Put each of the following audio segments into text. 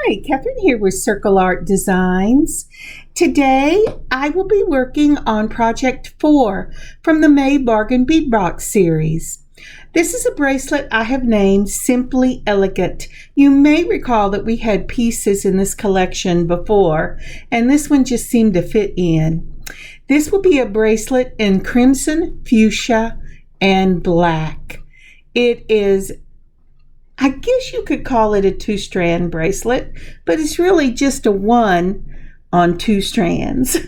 Hi, Kathryn here with Circle Art Designs. Today I will be working on Project 4 from the May Bargain Bead Box series. This is a bracelet I have named Simply Elegant. You may recall that we had pieces in this collection before, and this one just seemed to fit in. This will be a bracelet in crimson, fuchsia, and black. It is, I guess you could call it a 2-strand bracelet, but it's really just a 1 on 2 strands.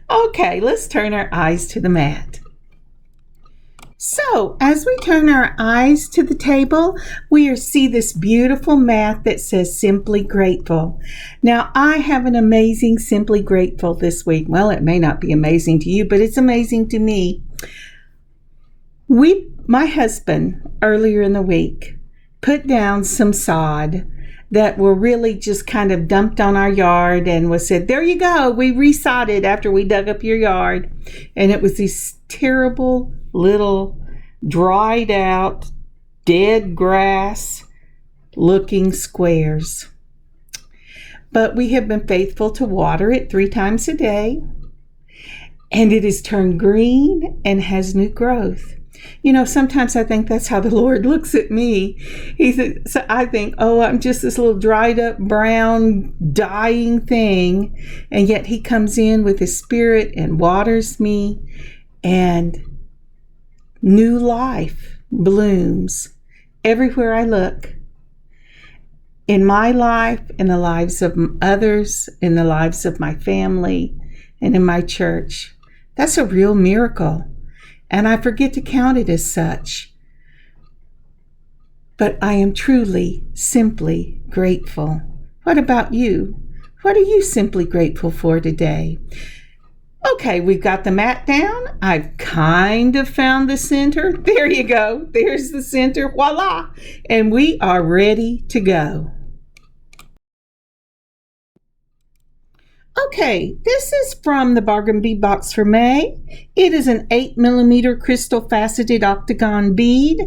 Okay, let's turn our eyes to the mat. So, as we turn our eyes to the table, we see this beautiful mat that says Simply Grateful. Now, I have an amazing Simply Grateful this week. Well, it may not be amazing to you, but it's amazing to me. My husband, earlier in the week, put down some sod that were really just kind of dumped on our yard and was said, there you go, we resodded after we dug up your yard. And it was these terrible little dried out, dead grass looking squares. But we have been faithful to water it 3 times a day, and it has turned green and has new growth. You know, sometimes I think that's how the Lord looks at me. So I think, oh, I'm just this little dried up, brown, dying thing. And yet he comes in with his spirit and waters me, and new life blooms everywhere I look. In my life, in the lives of others, in the lives of my family, and in my church. That's a real miracle. And I forget to count it as such. But I am truly, simply grateful. What about you? What are you simply grateful for today? Okay, we've got the mat down. I've kind of found the center. There you go. There's the center. Voila! And we are ready to go. Okay, this is from the Bargain Bead Box for May. It is an 8mm crystal faceted octagon bead,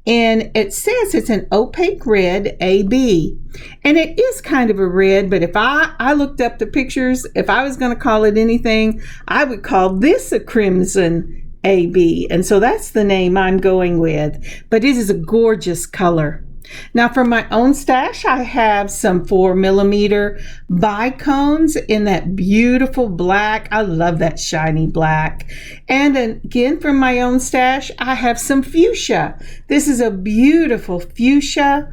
and it says it's an opaque red AB. And it is kind of a red, but if I looked up the pictures, if I was going to call it anything, I would call this a crimson AB. And so that's the name I'm going with. But it is a gorgeous color. Now for my own stash, I have some 4mm bicones in that beautiful black. I love that shiny black. And again, from my own stash, I have some fuchsia. This is a beautiful fuchsia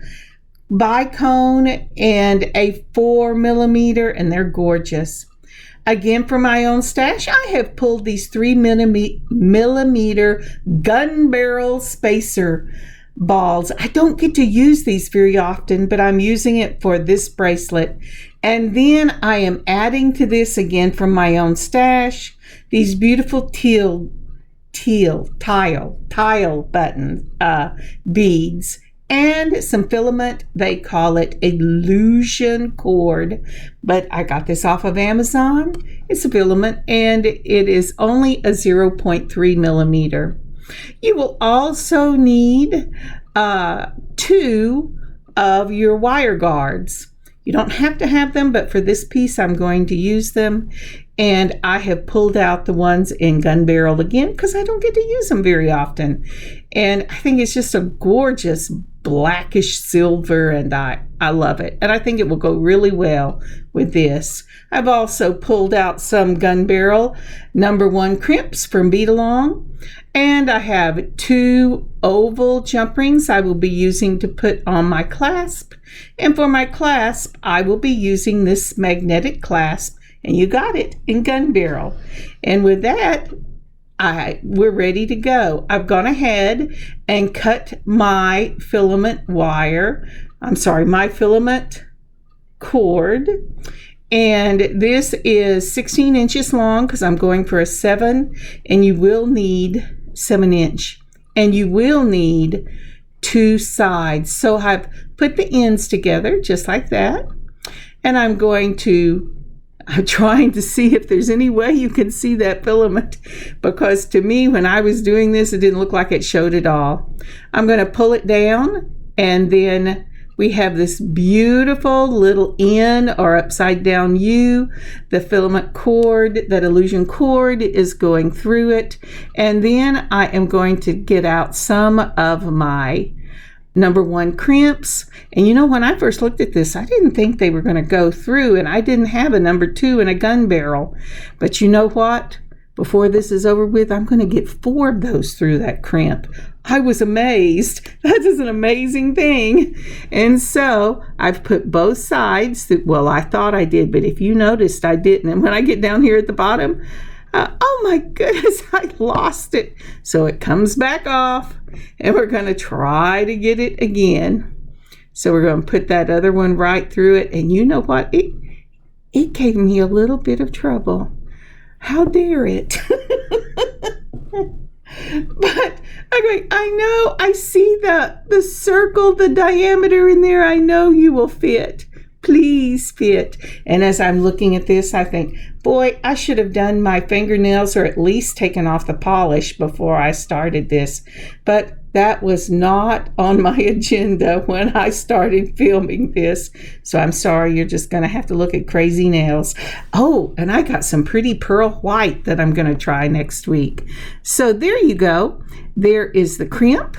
bicone and a 4mm, and they're gorgeous. Again, from my own stash, I have pulled these 3mm gun barrel spacer balls. I don't get to use these very often, but I'm using it for this bracelet. And then I am adding to this again from my own stash these beautiful tile button beads and some filament. They call it illusion cord, but I got this off of Amazon. It's a filament and it is only a 0.3mm. You will also need 2 of your wire guards. You don't have to have them, but for this piece I'm going to use them. And I have pulled out the ones in gun barrel again because I don't get to use them very often. And I think it's just a gorgeous blackish silver, and I love it. And I think it will go really well with this. I've also pulled out some gun barrel number 1 crimps from Bead Along. And I have 2 oval jump rings I will be using to put on my clasp. And for my clasp, I will be using this magnetic clasp. And you got it in gun barrel. And with that, we're ready to go. I've gone ahead and cut my filament my filament cord. And this is 16 inches long because I'm going for a 7, and you will need 7-inch, and you will need 2 sides. So I've put the ends together just like that, and I'm trying to see if there's any way you can see that filament, because to me, when I was doing this, it didn't look like it showed at all. I'm going to pull it down and then We have this beautiful little N or upside down U. The filament cord, that illusion cord, is going through it. And then I am going to get out some of my number 1 crimps. And you know, when I first looked at this, I didn't think they were going to go through, and I didn't have a number 2 in a gun barrel. But you know what? Before this is over with, I'm going to get 4 of those through that crimp. I was amazed. That is an amazing thing. And so I've put both sides. Well, I thought I did, but if you noticed, I didn't. And when I get down here at the bottom, oh my goodness, I lost it. So it comes back off, and we're going to try to get it again. So we're going to put that other one right through it. And you know what? It gave me a little bit of trouble. How dare it? But okay, I know, I see the circle, the diameter in there. I know you will fit. Please fit. And as I'm looking at this, I think, boy, I should have done my fingernails or at least taken off the polish before I started this. But that was not on my agenda when I started filming this. So I'm sorry, you're just going to have to look at crazy nails. Oh, and I got some pretty pearl white that I'm going to try next week. So there you go. There is the crimp.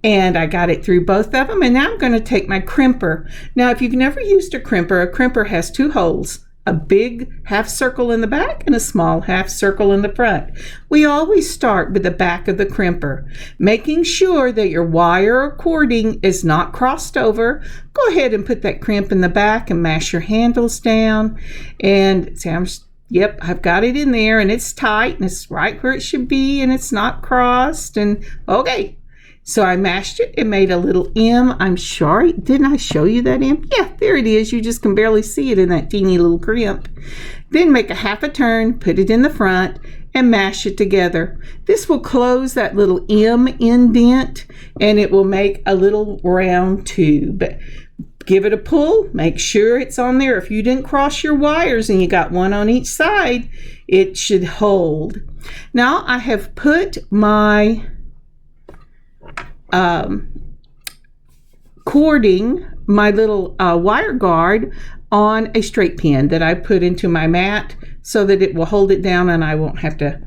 And I got it through both of them. And now I'm going to take my crimper. Now, if you've never used a crimper has 2 holes. A big half circle in the back and a small half circle in the front. We always start with the back of the crimper, making sure that your wire or cording is not crossed over. Go ahead and put that crimp in the back and mash your handles down. And see, yep, I've got it in there, and it's tight, and it's right where it should be, and it's not crossed. And okay. So I mashed it. It made a little M. I'm sorry. Didn't I show you that M? Yeah, there it is. You just can barely see it in that teeny little crimp. Then make a half a turn, put it in the front, and mash it together. This will close that little M indent, and it will make a little round tube. Give it a pull. Make sure it's on there. If you didn't cross your wires and you got one on each side, it should hold. Now I have put my cording, my little wire guard, on a straight pin that I put into my mat so that it will hold it down and I won't have to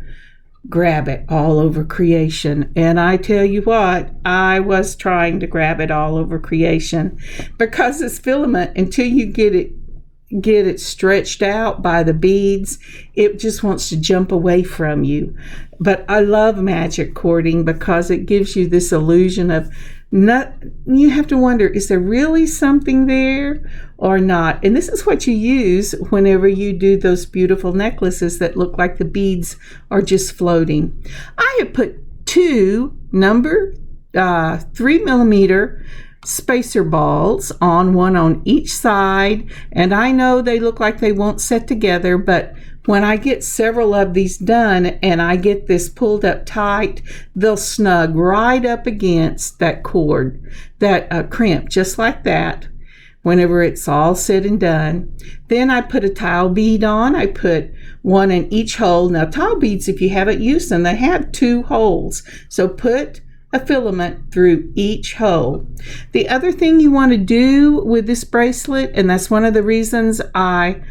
grab it all over creation. And I tell you what, I was trying to grab it all over creation because this filament, until you get it stretched out by the beads, it just wants to jump away from you. But I love magic cording because it gives you this illusion of you have to wonder, is there really something there or not? And this is what you use whenever you do those beautiful necklaces that look like the beads are just floating. I have put 2 number 3mm spacer balls on, one on each side, and I know they look like they won't set together, but when I get several of these done and I get this pulled up tight, they'll snug right up against that cord, that crimp, just like that, whenever it's all said and done. Then I put a tile bead on. I put one in each hole. Now, tile beads, if you haven't used them, they have 2 holes, so put a filament through each hole. The other thing you want to do with this bracelet, and that's one of the reasons I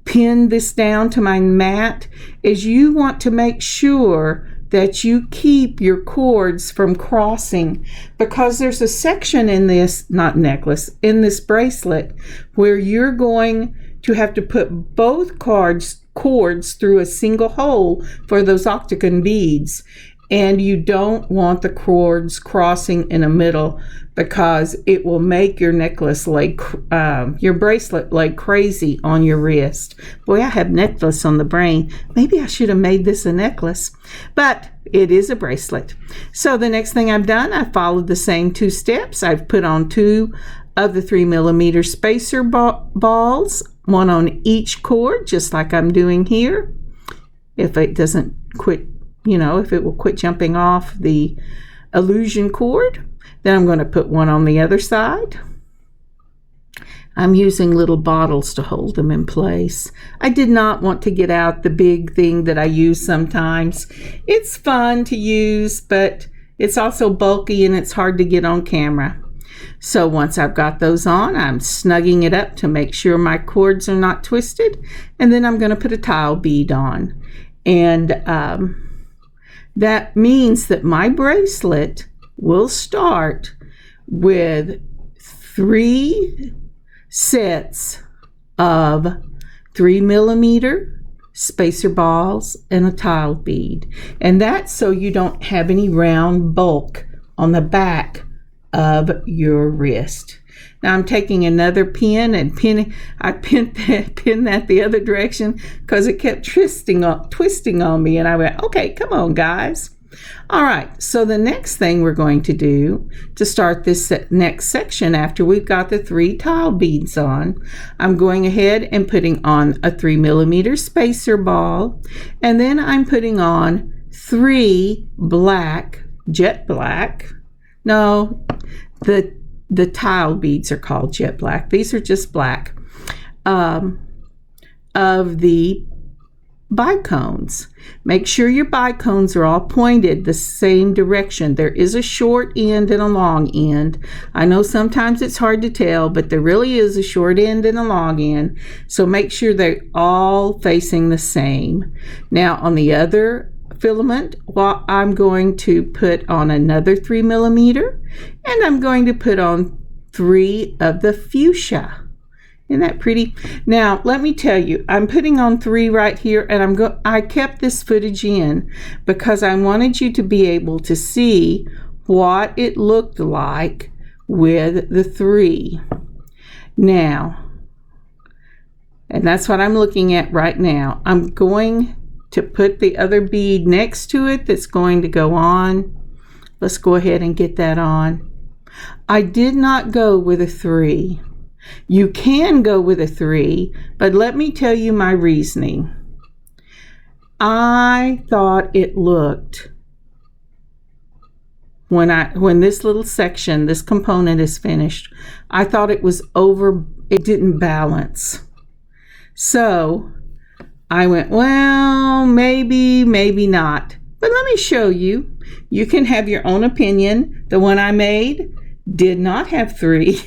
pinned this down to my mat, is you want to make sure that you keep your cords from crossing, because there's a section in this, not necklace, in this bracelet where you're going to have to put both cords through a single hole for those octagon beads. And you don't want the cords crossing in the middle because it will make your necklace your bracelet lay crazy on your wrist. Boy, I have necklace on the brain. Maybe I should have made this a necklace, but it is a bracelet. So the next thing I've done, I followed the same 2 steps. I've put on 2 of the 3mm spacer balls, one on each cord, just like I'm doing here. If it doesn't quit, if it will quit jumping off the illusion cord, then I'm going to put one on the other side. I'm using little bottles to hold them in place. I did not want to get out the big thing that I use sometimes. It's fun to use, but it's also bulky and it's hard to get on camera. So once I've got those on, I'm snugging it up to make sure my cords are not twisted, and then I'm going to put a tile bead on. And that means that my bracelet will start with 3 sets of 3mm spacer balls and a tile bead. And that's so you don't have any round bulk on the back of your wrist. Now I'm taking another pin and I pinned that the other direction because it kept twisting on me, and I went, okay, come on guys. All right, so the next thing we're going to do to start this next section after we've got the 3 tile beads on, I'm going ahead and putting on a 3mm spacer ball, and then I'm putting on 3 jet black. No, the tile beads are called jet black. These are just black, of the bicones. Make sure your bicones are all pointed the same direction. There is a short end and a long end. I know sometimes it's hard to tell, but there really is a short end and a long end. So make sure they're all facing the same. Now on the other filament, well, I'm going to put on another 3mm, and I'm going to put on 3 of the fuchsia. Isn't that pretty? Now, let me tell you, I'm putting on 3 right here, and I kept this footage in because I wanted you to be able to see what it looked like with the 3. Now, and that's what I'm looking at right now. I'm going to put the other bead next to it that's going to go on. Let's go ahead and get that on. I did not go with a 3. You can go with a 3, but let me tell you my reasoning. I thought it looked, when this little section, this component is finished, I thought it was it didn't balance. So I went, well, maybe not. But let me show you. You can have your own opinion. The one I made did not have 3.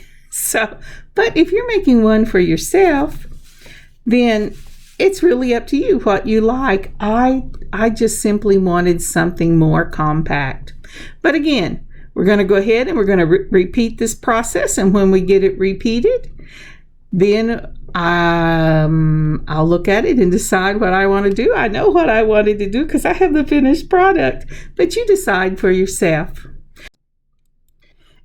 But if you're making one for yourself, then it's really up to you what you like. I just simply wanted something more compact. But again, we're going to go ahead and we're going to repeat this process. And when we get it repeated, then I'll look at it and decide what I want to do. I know what I wanted to do because I have the finished product. But you decide for yourself.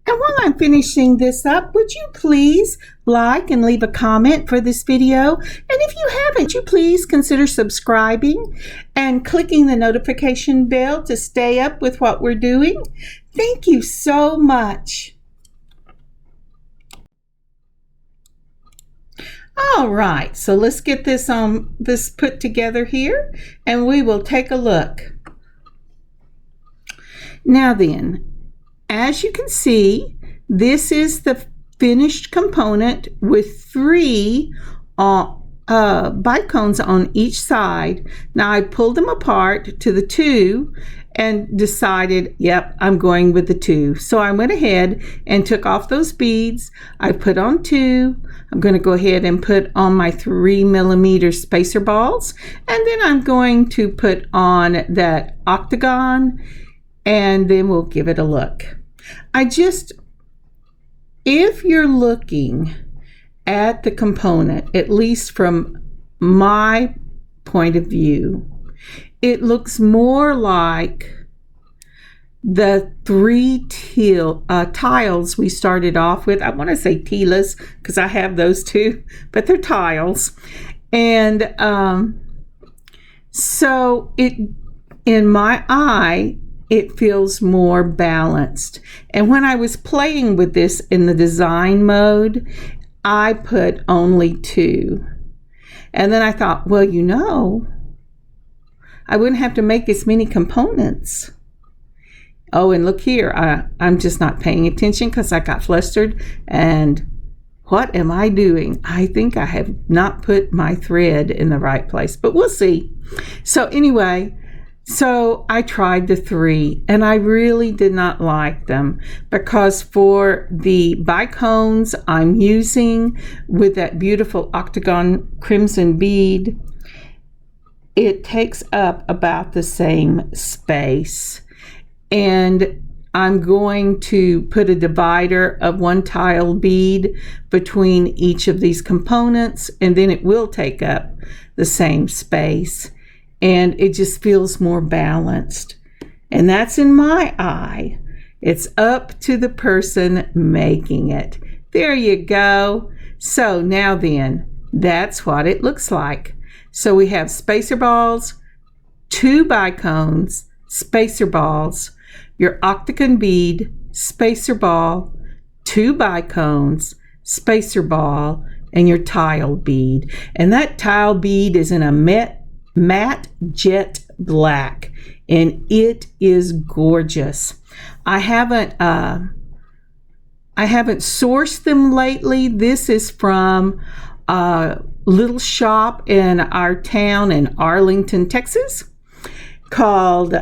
And while I'm finishing this up, would you please like and leave a comment for this video? And if you haven't, you please consider subscribing and clicking the notification bell to stay up with what we're doing. Thank you so much. All right, so let's get this put together here, and we will take a look. Now then, as you can see, this is the finished component with 3 bicones on each side. Now I pulled them apart to the 2 and decided, yep, I'm going with the 2. So I went ahead and took off those beads. I put on 2. I'm going to go ahead and put on my 3mm spacer balls, and then I'm going to put on that octagon, and then we'll give it a look. If you're looking at the component, at least from my point of view, it looks more like the 3 tiles we started off with. I want to say tilas because I have those too, but they're tiles. And so in my eye, it feels more balanced. And when I was playing with this in the design mode, I put only 2. And then I thought, well, I wouldn't have to make as many components. Oh, and look here, I'm just not paying attention because I got flustered. And what am I doing? I think I have not put my thread in the right place, but we'll see. So anyway, So I tried the 3 and I really did not like them, because for the bicones I'm using with that beautiful octagon crimson bead, it takes up about the same space. And I'm going to put a divider of 1 tile bead between each of these components, and then it will take up the same space. And it just feels more balanced. And that's in my eye. It's up to the person making it. There you go. So now then, that's what it looks like. So we have spacer balls, 2 bicones, spacer balls, your octagon bead, spacer ball, 2 bicones, spacer ball, and your tile bead. And that tile bead is in a matte jet black, and it is gorgeous. I haven't sourced them lately. This is from a little shop in our town in Arlington, Texas, called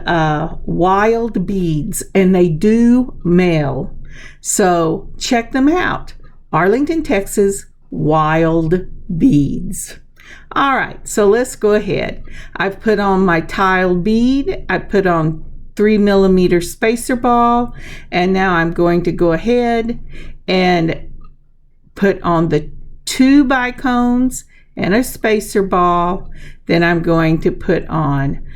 Wild Beads, and they do mail. So check them out. Arlington, Texas, Wild Beads. All right, so let's go ahead. I've put on my tile bead. I put on 3mm spacer ball, and now I'm going to go ahead and put on the 2 bicones and a spacer ball. Then I'm going to put on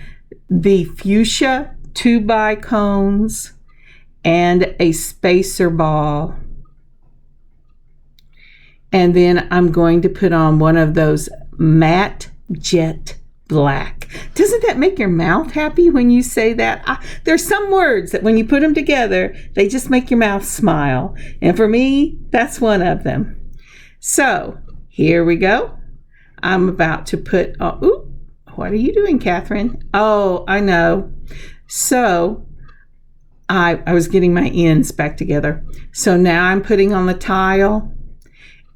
the Fuchsia 2 bicones and a spacer ball. And then I'm going to put on one of those matte jet black. Doesn't that make your mouth happy when you say that? There's some words that when you put them together, they just make your mouth smile. And for me, that's one of them. So here we go. I'm about to put, what are you doing, Kathryn? Oh, I know. So I was getting my ends back together. So now I'm putting on the tile.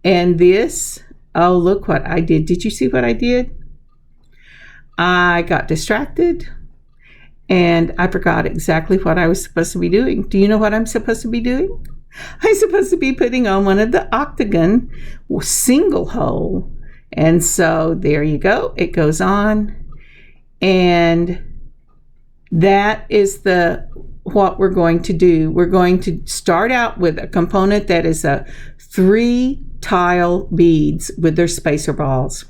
And this, oh, look what I did. Did you see what I did? I got distracted and I forgot exactly what I was supposed to be doing. Do you know what I'm supposed to be doing? I'm supposed to be putting on one of the octagon single hole. And so there you go. It goes on. And that is what we're going to do. We're going to start out with a component that is a 3 tile beads with their spacer balls.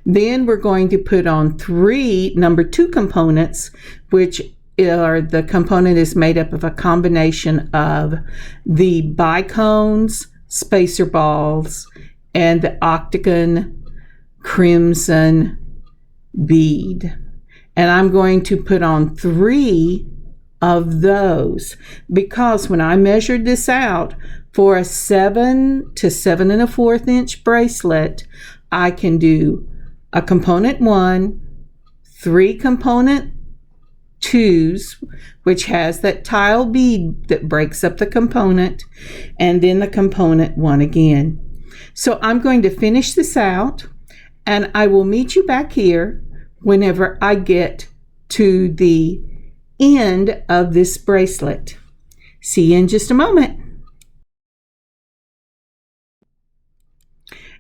Then we're going to put on 3 number 2 components, which are the component is made up of a combination of the bicones, spacer balls, and the octagon crimson bead. And I'm going to put on 3 of those, because when I measured this out for a 7 to 7 1/4 inch bracelet, I can do a component 1, 3 component 2s, which has that tile bead that breaks up the component, and then the component 1 again. So I'm going to finish this out, and I will meet you back here whenever I get to the end of this bracelet. See you in just a moment.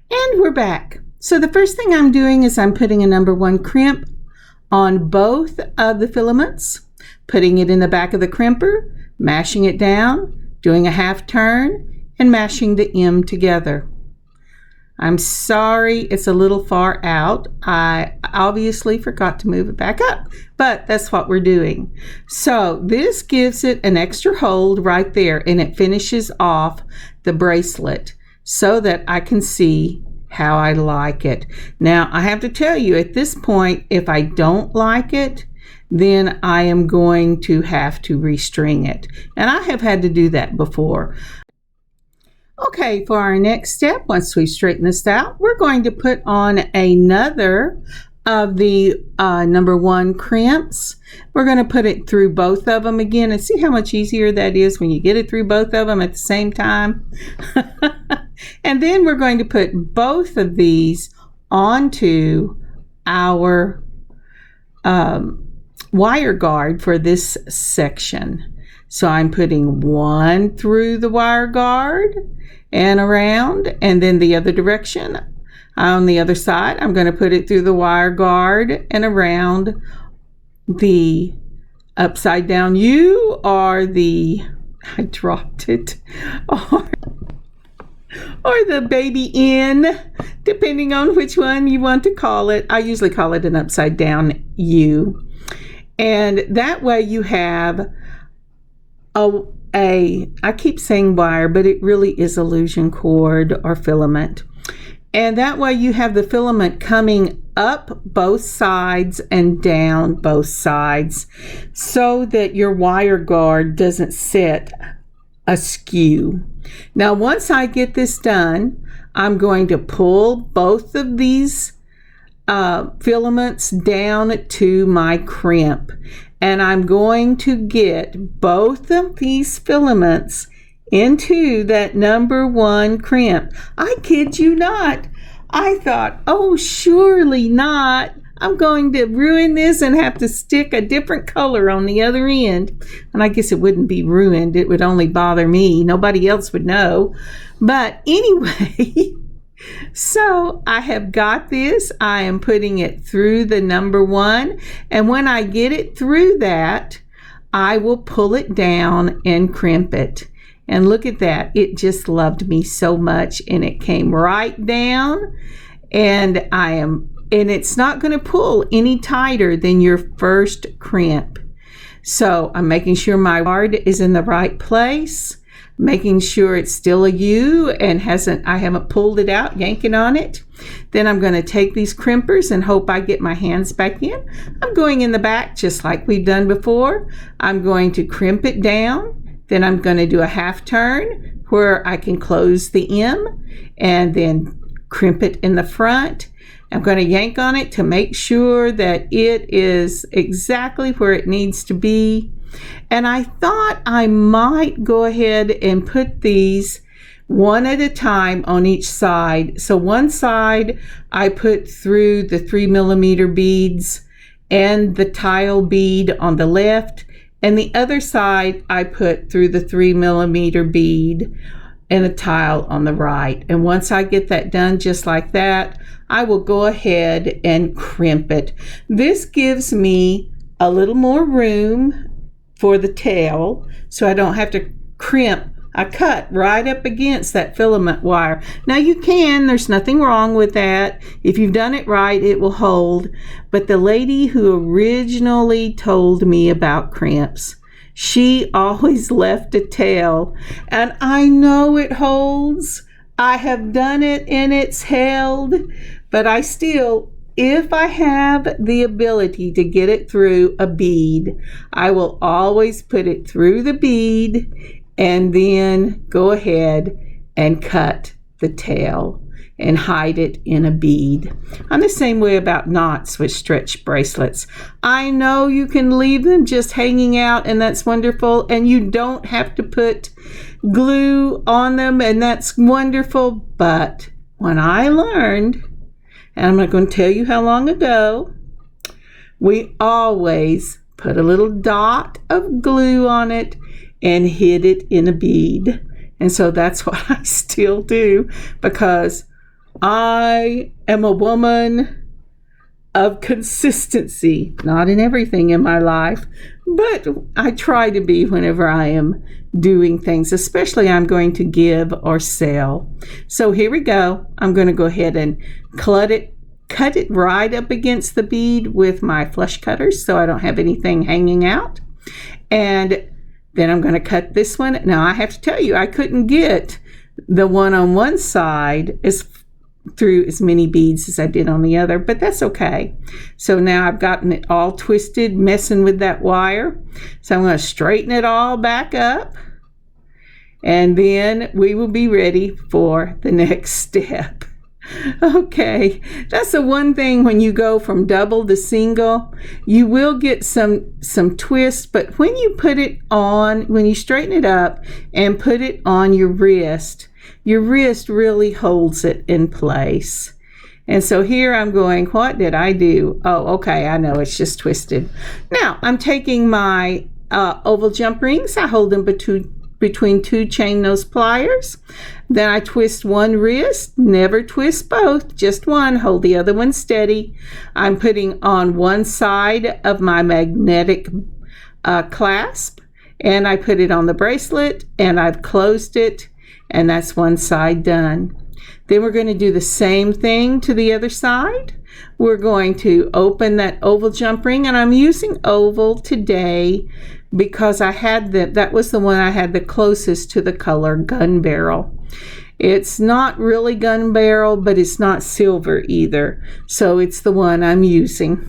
And we're back. So the first thing I'm doing is I'm putting a number 1 crimp on both of the filaments, putting it in the back of the crimper, mashing it down, doing a half turn, and mashing the M together. I'm sorry it's a little far out. I obviously forgot to move it back up, but that's what we're doing. So this gives it an extra hold right there, and it finishes off the bracelet so that I can see how I like it. Now I have to tell you, at this point, if I don't like it, then I am going to have to restring it. And I have had to do that before. Okay, for our next step, once we straighten this out, we're going to put on another of the number 1 crimps. We're going to put it through both of them again, and see how much easier that is when you get it through both of them at the same time. And then we're going to put both of these onto our wire guard for this section. So I'm putting one through the wire guard and around, and then the other direction on the other side, I'm going to put it through the wire guard and around the upside down U, or the, I dropped it, or the baby N, depending on which one you want to call it. I usually call it an upside down U. And that way you have I keep saying wire, but it really is illusion cord or filament. And that way you have the filament coming up both sides and down both sides, so that your wire guard doesn't sit askew. Now, once I get this done, I'm going to pull both of these filaments down to my crimp, and I'm going to get both of these filaments into that number 1 crimp. I kid you not. I thought, oh, surely not. I'm going to ruin this and have to stick a different color on the other end. And I guess it wouldn't be ruined. It would only bother me. Nobody else would know. But anyway, so I have got this. I am putting it through the number 1. And when I get it through that, I will pull it down and crimp it. And look at that. It just loved me so much. And it came right down. And it's not going to pull any tighter than your first crimp. So I'm making sure my guard is in the right place, making sure it's still a U and I haven't pulled it out, yanking on it. Then I'm going to take these crimpers and hope I get my hands back in. I'm going in the back just like we've done before. I'm going to crimp it down. Then I'm going to do a half turn where I can close the M and then crimp it in the front. I'm going to yank on it to make sure that it is exactly where it needs to be. And I thought I might go ahead and put these one at a time on each side. So one side I put through the 3mm beads and the tile bead on the left, and the other side I put through the 3mm bead and a tile on the right. And once I get that done just like that, I will go ahead and crimp it. This gives me a little more room for the tail, so I don't have to crimp. I cut right up against that filament wire. Now you can, there's nothing wrong with that. If you've done it right, it will hold. But the lady who originally told me about crimps, she always left a tail. And I know it holds. I have done it and it's held. But I still, if I have the ability to get it through a bead, I will always put it through the bead and then go ahead and cut the tail and hide it in a bead. I'm the same way about knots with stretch bracelets. I know you can leave them just hanging out, and that's wonderful, and you don't have to put glue on them, and that's wonderful. But when I learned, and I'm not going to tell you how long ago, we always put a little dot of glue on it and hid it in a bead. And so that's what I still do, because I am a woman of consistency, not in everything in my life, but I try to be whenever I am doing things, especially I'm going to give or sell. So here we go. I'm going to go ahead and cut it right up against the bead with my flush cutters so I don't have anything hanging out. And then I'm going to cut this one. Now I have to tell you, I couldn't get the one on one side through as many beads as I did on the other, but that's okay. So now I've gotten it all twisted, messing with that wire. So I'm going to straighten it all back up, and then we will be ready for the next step. Okay, that's the one thing when you go from double to single, you will get some twists, but when you put it on, when you straighten it up and put it on your wrist really holds it in place. And so here I'm going, what did I do? Oh, okay, I know, it's just twisted. Now, I'm taking my oval jump rings. I hold them between two chain nose pliers. Then I twist one wrist, never twist both, just one, hold the other one steady. I'm putting on one side of my magnetic clasp, and I put it on the bracelet, and I've closed it, and that's one side done. Then we're going to do the same thing to the other side. We're going to open that oval jump ring, and I'm using oval today because that was the one I had the closest to the color gun barrel. It's not really gun barrel, but it's not silver either. So it's the one I'm using.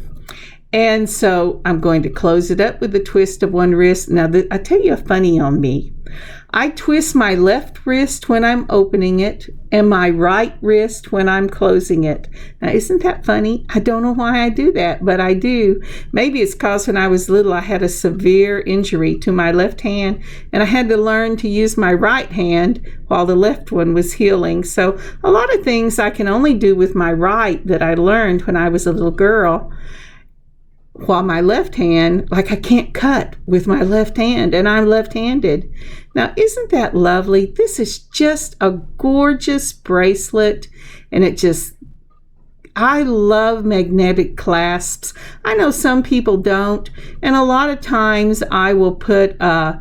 And so I'm going to close it up with the twist of one wrist. Now, I tell you a funny on me. I twist my left wrist when I'm opening it and my right wrist when I'm closing it. Now, isn't that funny? I don't know why I do that, but I do. Maybe it's because when I was little, I had a severe injury to my left hand, and I had to learn to use my right hand while the left one was healing. So a lot of things I can only do with my right that I learned when I was a little girl. While my left hand, like I can't cut with my left hand, and I'm left-handed. Now, isn't that lovely? This is just a gorgeous bracelet, and I love magnetic clasps. I know some people don't, and a lot of times I will put a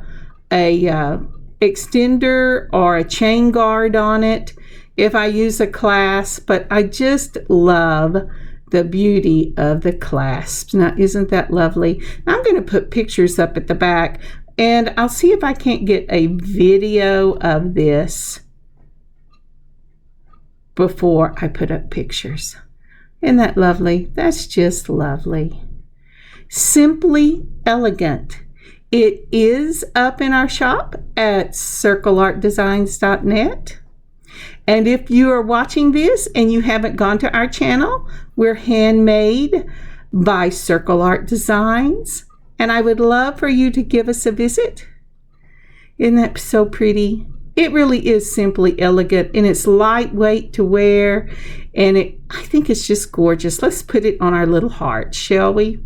extender or a chain guard on it if I use a clasp, but I just love the beauty of the clasps. Now, isn't that lovely? Now, I'm going to put pictures up at the back, and I'll see if I can't get a video of this before I put up pictures. Isn't that lovely? That's just lovely. Simply elegant. It is up in our shop at circleartdesigns.net. And if you are watching this and you haven't gone to our channel, we're handmade by Circle Art Designs. And I would love for you to give us a visit. Isn't that so pretty? It really is simply elegant, and it's lightweight to wear. And I think it's just gorgeous. Let's put it on our little heart, shall we?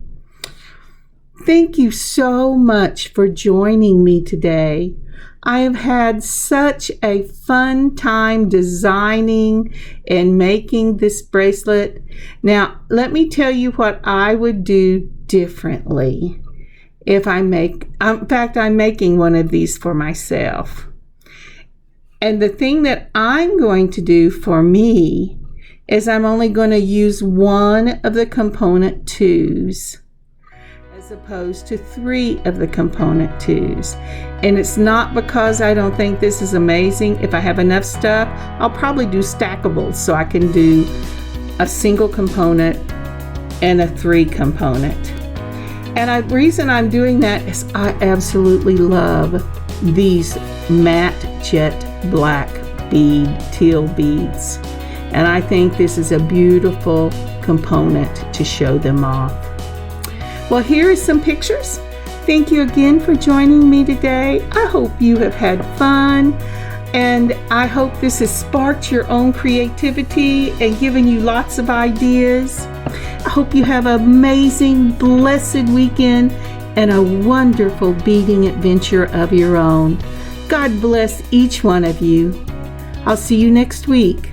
Thank you so much for joining me today. I have had such a fun time designing and making this bracelet. Now, let me tell you what I would do differently if in fact, I'm making one of these for myself. And the thing that I'm going to do for me is I'm only going to use one of the component twos, as opposed to 3 of the component twos. And it's not because I don't think this is amazing. If I have enough stuff, I'll probably do stackables, so I can do a single component and a 3 component. And the reason I'm doing that is I absolutely love these matte jet black teal beads. And I think this is a beautiful component to show them off. Well, here are some pictures. Thank you again for joining me today. I hope you have had fun, and I hope this has sparked your own creativity and given you lots of ideas. I hope you have an amazing, blessed weekend and a wonderful beading adventure of your own. God bless each one of you. I'll see you next week.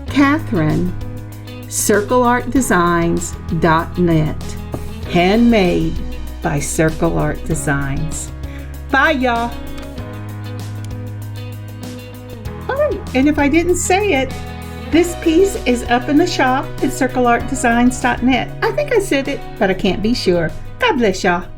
Kathryn, circleartdesigns.net. Handmade by Circle Art Designs. Bye, y'all. Oh, and if I didn't say it, this piece is up in the shop at circleartdesigns.net. I think I said it, but I can't be sure. God bless y'all.